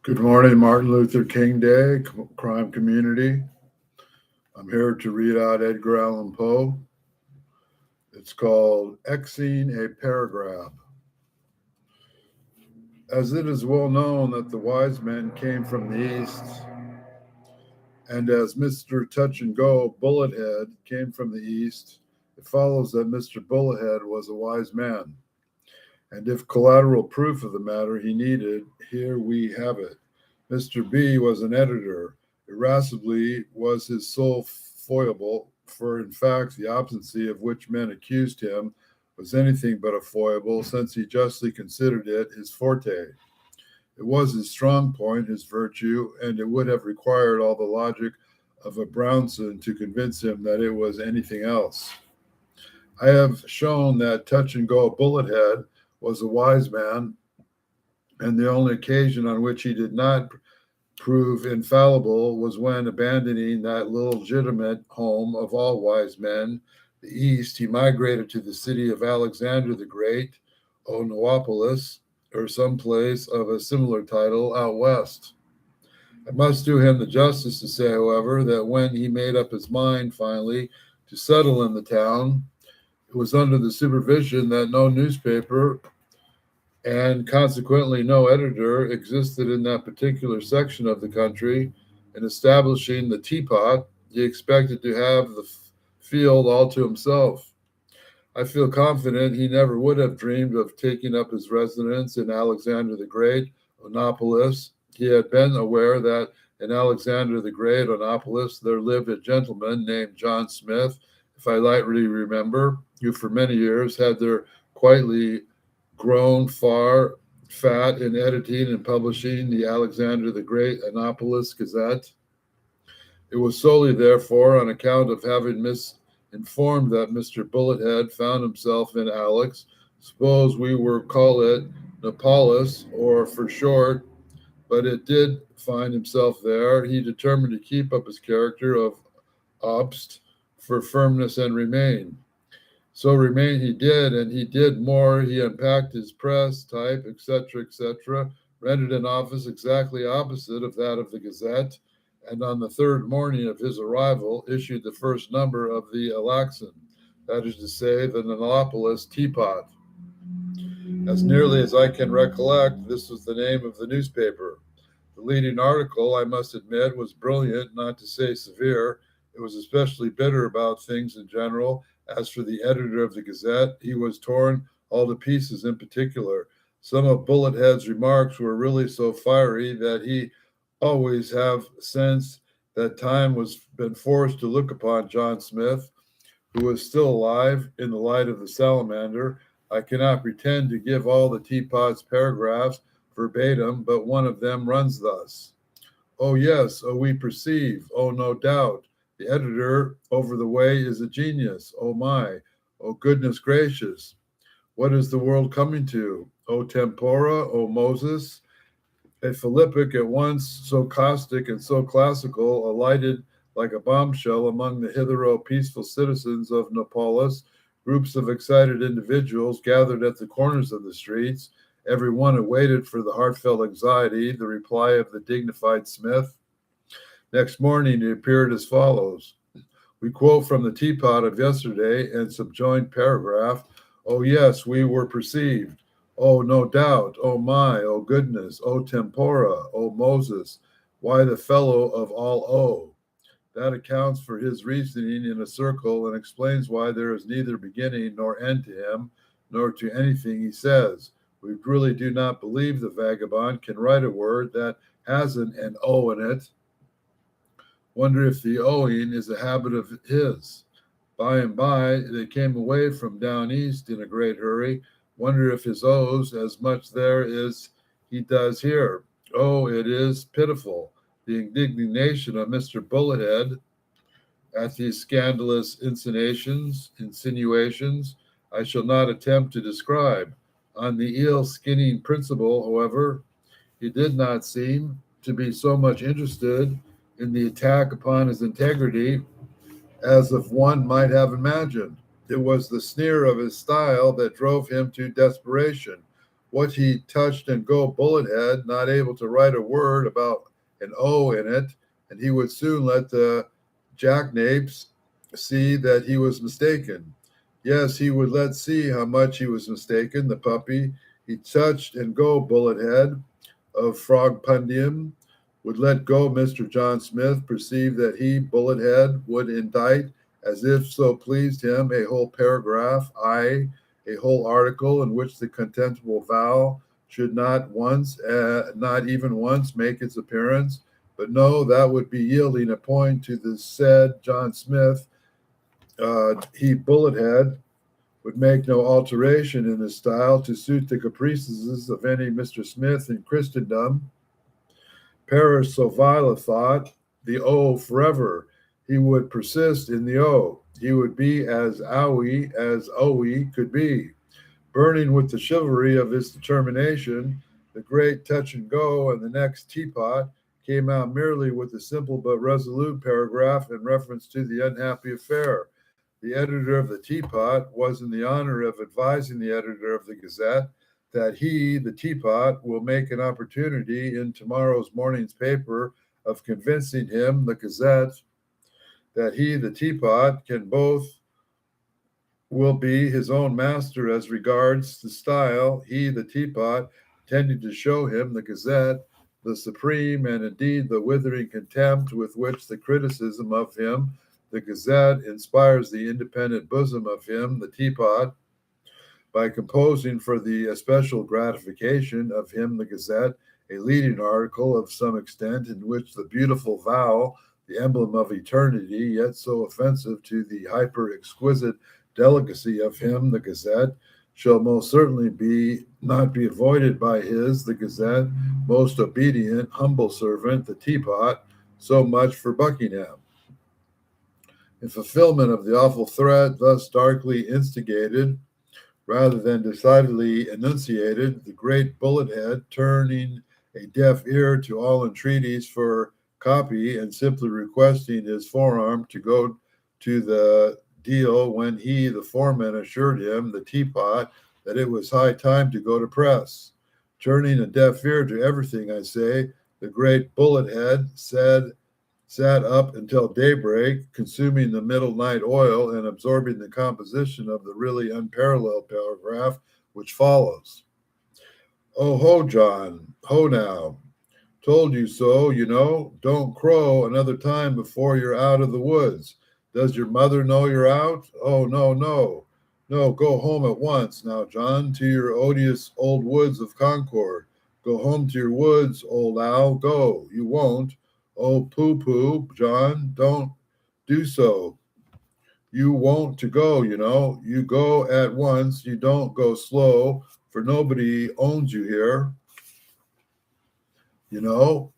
Good morning, Martin Luther King Day, crime community. I'm here to read out Edgar Allan Poe. It's called Xing a Paragrab. As it is well known that the wise men came from the east, and as Mr. Touch and Go Bullethead came from the east, it follows that Mr. Bullethead was a wise man. And if collateral proof of the matter he needed, here we have it. Mr. B was an editor. Irascibly was his sole foible, for in fact the obstinacy of which men accused him was anything but a foible, since he justly considered it his forte. It was his strong point, his virtue, and it would have required all the logic of a Brownson to convince him that it was anything else. I have shown that Touch and Go Bullethead was a wise man, and the only occasion on which he did not prove infallible was when, abandoning that legitimate home of all wise men, the East, he migrated to the city of Alexander the Great, Onopolis, or some place of a similar title out west. I must do him the justice to say, however, that when he made up his mind finally to settle in the town, it was under the supervision that no newspaper and consequently no editor existed in that particular section of the country. In establishing the teapot, he expected to have the field all to himself. I feel confident he never would have dreamed of taking up his residence in Alexander the Great, Onopolis. He had been aware that in Alexander the Great, Onopolis, there lived a gentleman named John Smith, if I lightly remember, who for many years had there quietly grown fat in editing and publishing the Alexander the Great Onopolis Gazette. It was solely, therefore, on account of having misinformed that Mr. Bullethead found himself in Alex. Suppose we were call it Neapolis, or for short, but it did find himself there. He determined to keep up his character of obst for firmness and remain. So remain he did, and he did more. He unpacked his press, type, etc., rented an office exactly opposite of that of the Gazette, and on the third morning of his arrival issued the first number of the Alaxon, that is to say, the Nanopolis Teapot. As nearly as I can recollect, this was the name of the newspaper. The leading article, I must admit, was brilliant, not to say severe. It was especially bitter about things in general. As for the editor of the Gazette, he was torn all to pieces in particular. Some of Bullethead's remarks were really so fiery that he always have sensed that time was been forced to look upon John Smith, who was still alive, in the light of the salamander. I cannot pretend to give all the teapot's paragraphs verbatim, but one of them runs thus. Oh yes, oh we perceive, oh no doubt. The editor over the way is a genius. Oh my, oh goodness gracious. What is the world coming to? O tempora, O Moses. A philippic at once so caustic and so classical alighted like a bombshell among the hitherto peaceful citizens of Neapolis. Groups of excited individuals gathered at the corners of the streets. Every one awaited for the heartfelt anxiety the reply of the dignified Smith. Next morning, it appeared as follows. We quote from the teapot of yesterday and subjoined paragraph. Oh, yes, we were perceived. Oh, no doubt. Oh, my. Oh, goodness. Oh, tempora. Oh, Moses. Why the fellow of all oh. That accounts for his reasoning in a circle and explains why there is neither beginning nor end to him, nor to anything he says. We really do not believe the vagabond can write a word that hasn't an O in it. Wonder if the owing is a habit of his. By and by, they came away from down east in a great hurry. Wonder if his owes as much there as he does here. Oh, it is pitiful. The indignation of Mr. Bullethead at these scandalous insinuations, I shall not attempt to describe. On the eel-skinning principle, however, he did not seem to be so much interested in the attack upon his integrity as of one might have imagined. It was the sneer of his style that drove him to desperation. what he touched and go bullethead, not able to write a word about an O in it, and he would soon let the jackanapes see that he was mistaken. Yes, he would let see how much he was mistaken, the puppy. He touched and go bullethead of Frogpundium would let go Mr. John Smith, perceive that he, bullethead, would indict, as if so pleased him, a whole paragraph, aye, a whole article in which the contemptible vow should not even once make its appearance. But no, that would be yielding a point to the said John Smith. He, bullethead, would make no alteration in his style to suit the caprices of any Mr. Smith in Christendom. Perish so vile a thought, the O forever. He would persist in the O. He would be as owie as owie could be. Burning with the chivalry of his determination, the great touch and go and the next teapot came out merely with a simple but resolute paragraph in reference to the unhappy affair. The editor of the teapot was in the honor of advising the editor of the Gazette that he, the teapot, will make an opportunity in tomorrow's morning's paper of convincing him, the Gazette, that he, the teapot, will be his own master as regards the style. He, the teapot, intending to show him, the Gazette, the supreme and indeed the withering contempt with which the criticism of him, the Gazette, inspires the independent bosom of him, the teapot, by composing for the especial gratification of him, the Gazette, a leading article of some extent in which the beautiful vowel, the emblem of eternity, yet so offensive to the hyper-exquisite delicacy of him, the Gazette, shall most certainly not be avoided by his, the Gazette, most obedient, humble servant, the teapot. So much for Buckingham. In fulfillment of the awful threat thus darkly instigated, rather than decidedly enunciated, the great bullethead, turning a deaf ear to all entreaties for copy and simply requesting his forearm to go to the deal when he, the foreman, assured him, the teapot, that it was high time to go to press. Turning a deaf ear to everything, I say, the great bullethead sat up until daybreak, consuming the middle night oil and absorbing the composition of the really unparalleled paragraph which follows. Oh, ho, John, ho now. Told you so, you know. Don't crow another time before you're out of the woods. Does your mother know you're out? Oh, no, no. No, go home at once now, John, to your odious old woods of Concord. Go home to your woods, old owl, go. You won't. Oh, pooh-pooh, John, don't do so. You won't to go, you know. You go at once. You don't go slow, for nobody owns you here. You know.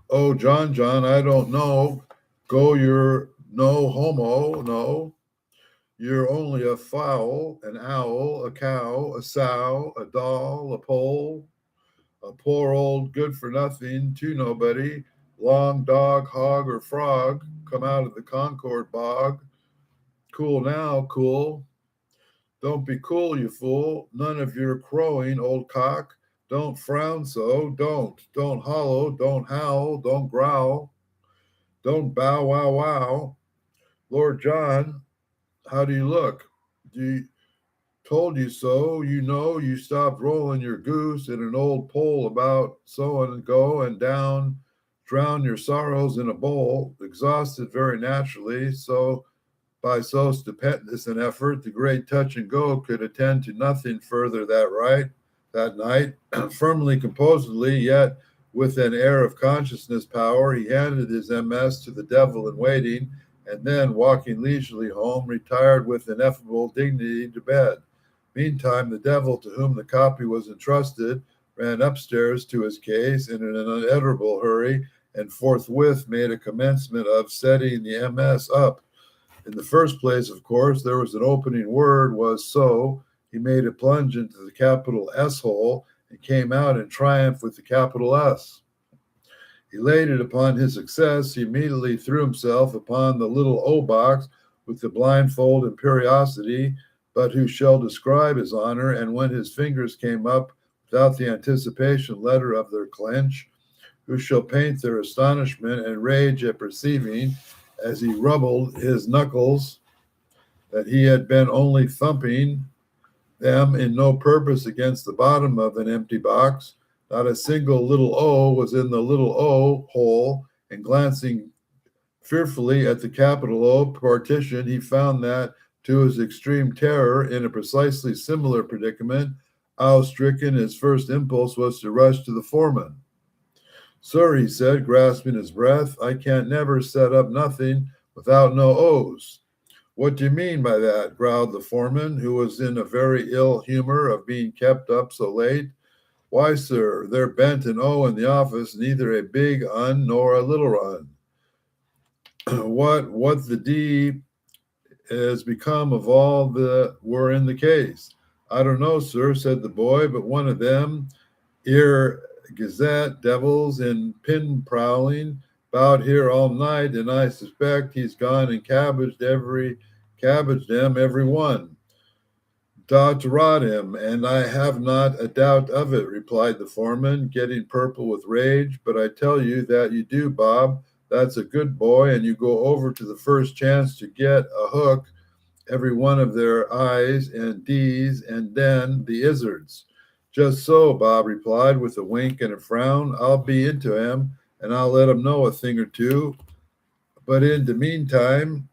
Oh, John, I don't know. Go, you're no homo, no. You're only a fowl, an owl, a cow, a sow, a doll, a pole, a poor old good-for-nothing to nobody, long dog, hog, or frog, come out of the Concord bog. Cool now, cool. Don't be cool, you fool. None of your crowing, old cock. Don't frown so. Don't hollow. Don't howl. Don't growl. Don't bow, wow, wow. Lord John, how do you look? Told you so. You know, you stopped rolling your goose in an old pole about so and go and down, drown your sorrows in a bowl, exhausted very naturally. So by so stupendous an effort, the great touch and go could attend to nothing further that night. Firmly, composedly, yet with an air of consciousness power, he handed his MS to the devil in waiting, and then, walking leisurely home, retired with ineffable dignity to bed. Meantime, the devil, to whom the copy was entrusted, ran upstairs to his case in an unutterable hurry, and forthwith made a commencement of setting the MS up. In the first place, of course, there was an opening word, was so. He made a plunge into the capital S hole and came out in triumph with the capital S. Elated upon his success, he immediately threw himself upon the little O box with the blindfold imperiosity, but who shall describe his honor, and when his fingers came up without the anticipation letter of their clench, who shall paint their astonishment and rage at perceiving, as he rubbled his knuckles, that he had been only thumping them in no purpose against the bottom of an empty box. Not a single little O was in the little O hole, and glancing fearfully at the capital O partition, he found that, to his extreme terror, in a precisely similar predicament, awe-stricken, his first impulse was to rush to the foreman. "Sir," he said, grasping his breath, "I can't never set up nothing without no O's." "What do you mean by that?" growled the foreman, who was in a very ill humor of being kept up so late. "Why, sir, there ben't an O in the office, neither a big un nor a little un." What the D has become of all that were in the case? "I don't know, sir," said the boy, "but one of them here Gazette devils in pin prowling about here all night, and I suspect he's gone and cabbaged them every one. Dot rot him, and I have not a doubt of it," replied the foreman, getting purple with rage. "But I tell you that you do, Bob. That's a good boy, and you go over to the first chance to get a hook every one of their I's and D's, and then the izzards." "Just so," Bob replied with a wink and a frown. "I'll be into him, and I'll let him know a thing or two. But in the meantime,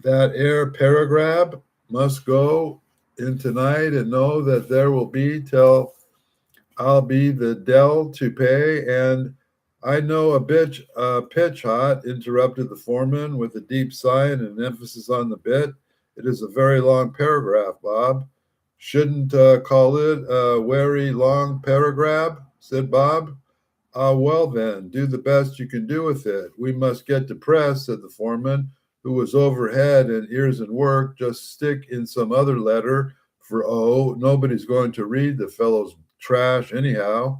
that ere Paragrab must go in tonight and know that there will be till I'll be the dell to pay, and I know a pitch hot," interrupted the foreman with a deep sigh and an emphasis on the bit. "It is a very long paragraph, Bob." "Shouldn't call it a very long paragraph," said Bob. "Ah, well then, do the best you can do with it. We must get to press," said the foreman, who was overhead and ears in work. "Just stick in some other letter for O. Nobody's going to read the fellow's trash anyhow."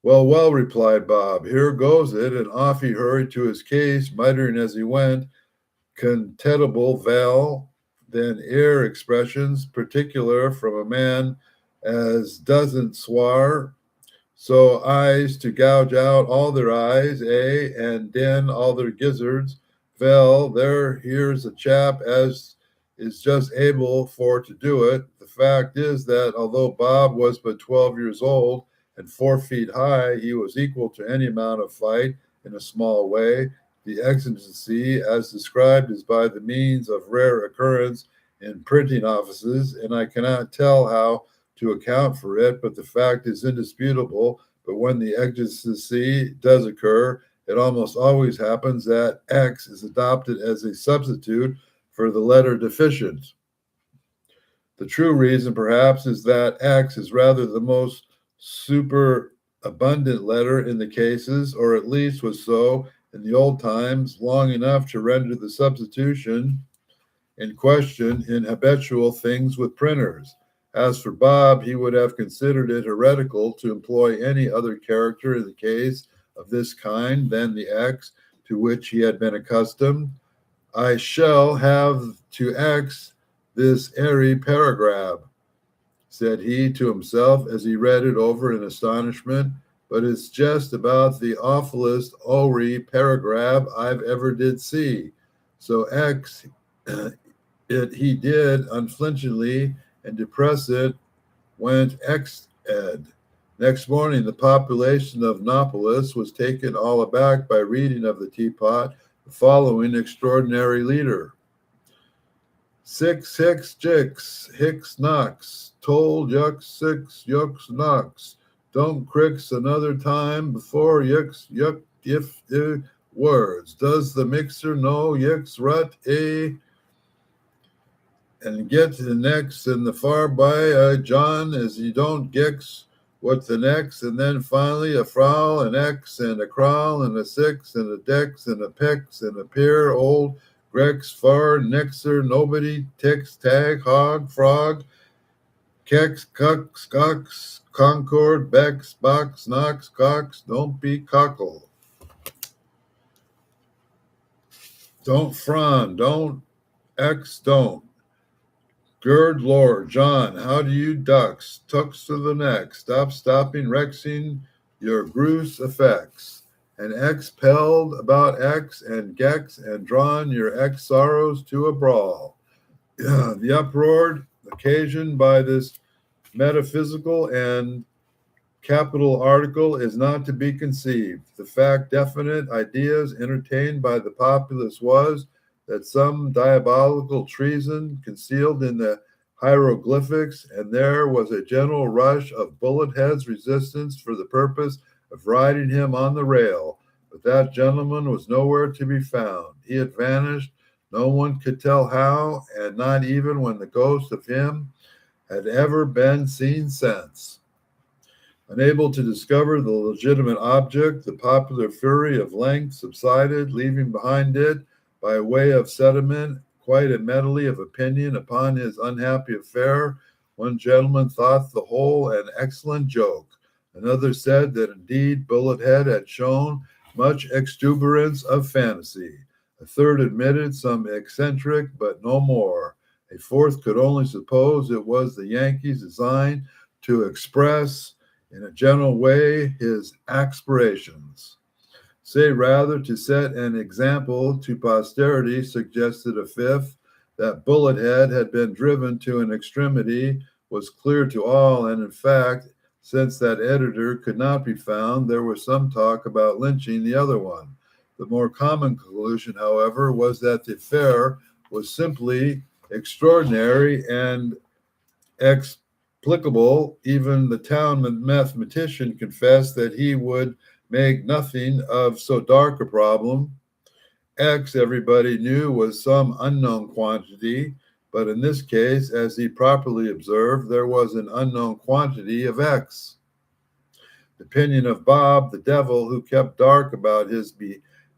"Well, well," replied Bob, "here goes it," and off he hurried to his case, muttering as he went, "Contentable val, then air expressions particular from a man as doesn't swar, so eyes to gouge out all their eyes, and den all their gizzards. Vell, here's a chap as is just able for to do it." The fact is that although Bob was but 12 years old and 4 feet high, he was equal to any amount of fight in a small way. The exigency, as described, is by the means of rare occurrence in printing offices, and I cannot tell how to account for it, but the fact is indisputable. But when the exigency does occur, it almost always happens that X is adopted as a substitute for the letter deficient. The true reason, perhaps, is that X is rather the most superabundant letter in the cases, or at least was so in the old times, long enough to render the substitution in question in habitual things with printers. As for Bob, he would have considered it heretical to employ any other character in the case of this kind than the X to which he had been accustomed. "I shall have to X this airy paragraph," said he to himself as he read it over in astonishment, "but it's just about the awfulest ory paragraph I've ever did see." So X it he did unflinchingly, and to press it went X-ed. Next morning, the population of Nopolis was taken all aback by reading of the teapot the following extraordinary leader: "Six hicks jicks, hicks knocks, told yucks six yucks knocks, don't cricks another time before yucks yuck if words. Does the mixer know yucks rut and get to the next and the far by John as you don't gix what the next, and then finally a frowl, an X, and a crawl, and a six, and a dex, and a pex, and a peer, old Grex, far, nexer, nobody, ticks, tag, hog, frog, kex, cucks, cocks, concord, becks, box, knocks, cocks, don't be cockle. Don't frown, don't X, don't. Good Lord, John, how do you ducks? Tucks to the neck. Stop stopping, Rexing your gross effects. And expelled about X and Gex and drawn your X sorrows to a brawl. The uproar occasioned by this metaphysical and capital article is not to be conceived. The fact definite ideas entertained by the populace was that some diabolical treason concealed in the hieroglyphics, and there was a general rush of bullet heads resistance for the purpose of riding him on the rail. But that gentleman was nowhere to be found. He had vanished, no one could tell how, and not even when the ghost of him had ever been seen since. Unable to discover the legitimate object, the popular fury of length subsided, leaving behind it, by way of sentiment, quite a medley of opinion upon his unhappy affair. One gentleman thought the whole an excellent joke. Another said that indeed Bullethead had shown much exuberance of fantasy. A third admitted some eccentric, but no more. A fourth could only suppose it was the Yankees' design to express in a general way his aspirations. Say rather to set an example to posterity, suggested a fifth. That Bullethead had been driven to an extremity was clear to all, and in fact, since that editor could not be found, there was some talk about lynching the other one. The more common conclusion, however, was that the affair was simply extraordinary and explicable. Even the town mathematician confessed that he would make nothing of so dark a problem. X, everybody knew, was some unknown quantity, but in this case, as he properly observed, there was an unknown quantity of X. The opinion of Bob, the devil, who kept dark about his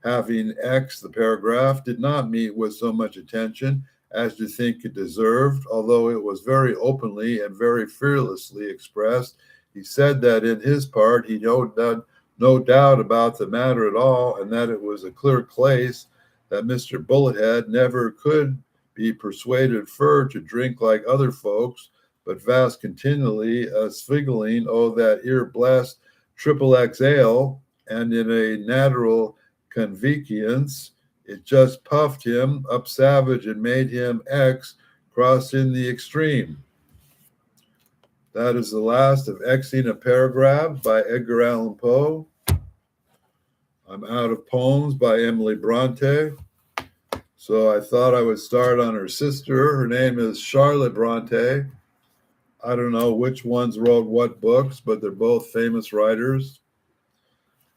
having X, the paragraph, did not meet with so much attention as to think it deserved, although it was very openly and very fearlessly expressed. He said that in his part he had no doubt about the matter at all, and that it was a clear case that Mr. Bullethead never could be persuaded to drink like other folks, but vast continually sviggling, that ear-blessed triple X ale, and in a natural convenience, it just puffed him up savage and made him X, crossing the extreme. That is the last of Xing a Paragrab by Edgar Allan Poe. I'm out of poems by Emily Bronte. So I thought I would start on her sister. Her name is Charlotte Bronte. I don't know which ones wrote what books, but they're both famous writers.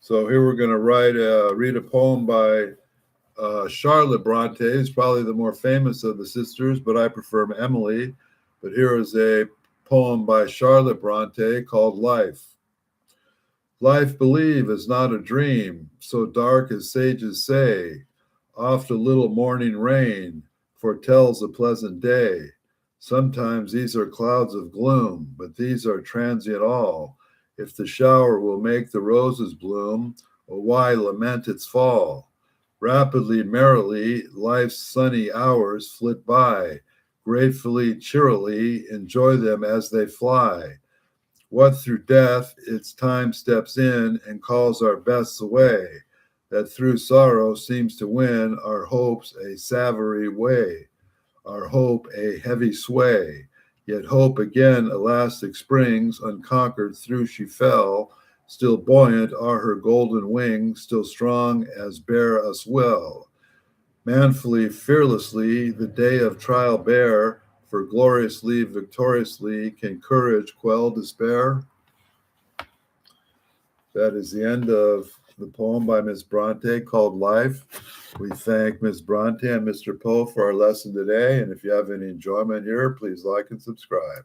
So here we're going to read a poem by Charlotte Bronte. Is probably the more famous of the sisters, but I prefer Emily. But here is a poem by Charlotte Bronte called Life. Life, believe, is not a dream, so dark as sages say. Oft a little morning rain foretells a pleasant day. Sometimes these are clouds of gloom, but these are transient all. If the shower will make the roses bloom, or why lament its fall? Rapidly, merrily, life's sunny hours flit by. Gratefully, cheerily, enjoy them as they fly. What through death its time steps in and calls our bests away, that through sorrow seems to win our hopes a savoury way, our hope a heavy sway. Yet hope again elastic springs, unconquered through she fell. Still buoyant are her golden wings, still strong as bear us well. Manfully, fearlessly, the day of trial bear, for gloriously, victoriously, can courage quell despair. That is the end of the poem by Miss Bronte called Life. We thank Miss Bronte and Mr. Poe for our lesson today, and if you have any enjoyment here, please like and subscribe.